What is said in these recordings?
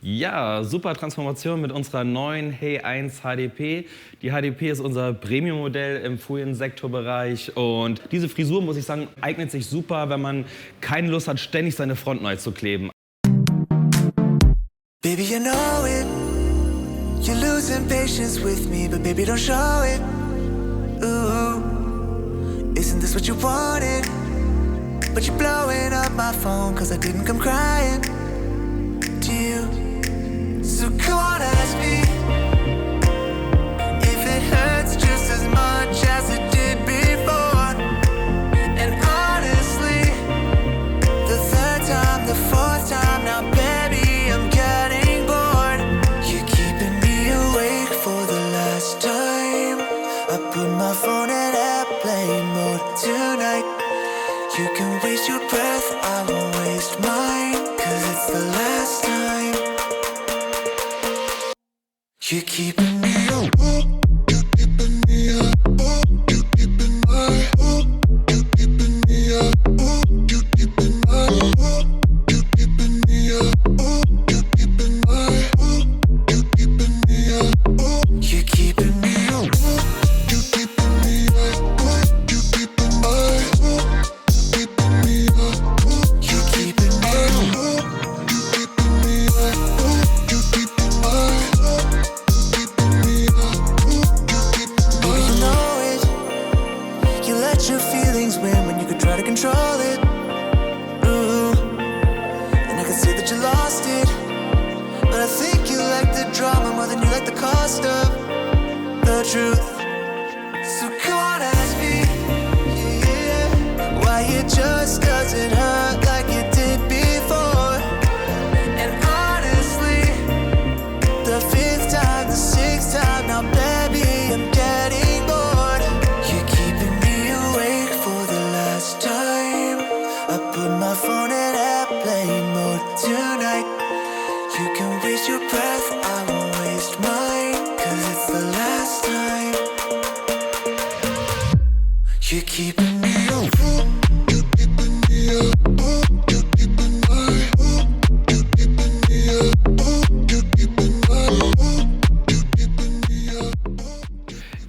Ja, super Transformation mit unserer neuen Hey I HDP. Die HDP ist unser Premium-Modell im Full-Sektorbereich und diese Frisur, muss ich sagen, eignet sich super, wenn man keine Lust hat, ständig seine Front neu zu kleben. Baby, you know it. You're losing patience with me, but baby, don't show it. Ooh, isn't this what you wanted? But you're blowing up my phone, cause I didn't come crying to you. So come on, ask me if it hurts just as much as it did before. And honestly, the third time, the fourth time, now baby, I'm getting bored. You're keeping me awake for the last time. I put my phone in airplane mode tonight. You can waste your breath, I won't waste mine, cause it's the last time. You're keeping me up, you're keeping me up, you're keeping my, you're keeping me up, you're keeping my, you're keeping me up, you're keeping my, you're keeping me up, you're keeping me up, you're keeping me up, you're keeping my, keeping me up, you're keeping me up, you're keeping me up, you're keeping my. Your feelings when you could try to control it. Ooh, and I can see that you lost it, but I think you like the drama more than you like the cost of the truth. So come on, ask me, yeah, why it just doesn't hurt like it did before. And honestly, the fifth time, the sixth time, now baby, I'm getting bored. You're keeping me awake for the last time. I put my phone in airplane mode tonight. You can waste your breath, I won't waste mine, cause it's the last time. You're keeping me up, you're keeping me up, you're keeping my, you're keeping me up, you're keeping my, you're keeping me up.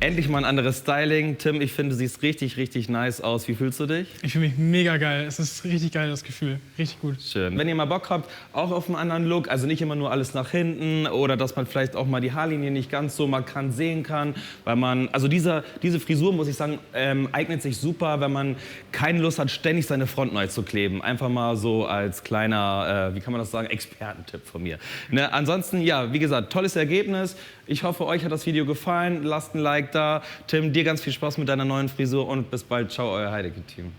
Endlich mal ein anderes Styling. Tim, ich finde, du siehst richtig, richtig nice aus. Wie fühlst du dich? Ich fühle mich mega geil. Es ist richtig geil, das Gefühl. Richtig gut. Schön. Wenn ihr mal Bock habt, auch auf einen anderen Look, also nicht immer nur alles nach hinten oder dass man vielleicht auch mal die Haarlinie nicht ganz so markant sehen kann, weil man, also diese Frisur, muss ich sagen, eignet sich super, wenn man keine Lust hat, ständig seine Front neu zu kleben. Einfach mal so als kleiner, wie kann man das sagen, Expertentipp von mir. Ne? Ansonsten, ja, wie gesagt, tolles Ergebnis. Ich hoffe, euch hat das Video gefallen. Lasst ein Like da. Tim, dir ganz viel Spaß mit deiner neuen Frisur und bis bald. Ciao, euer Heydecke-Team.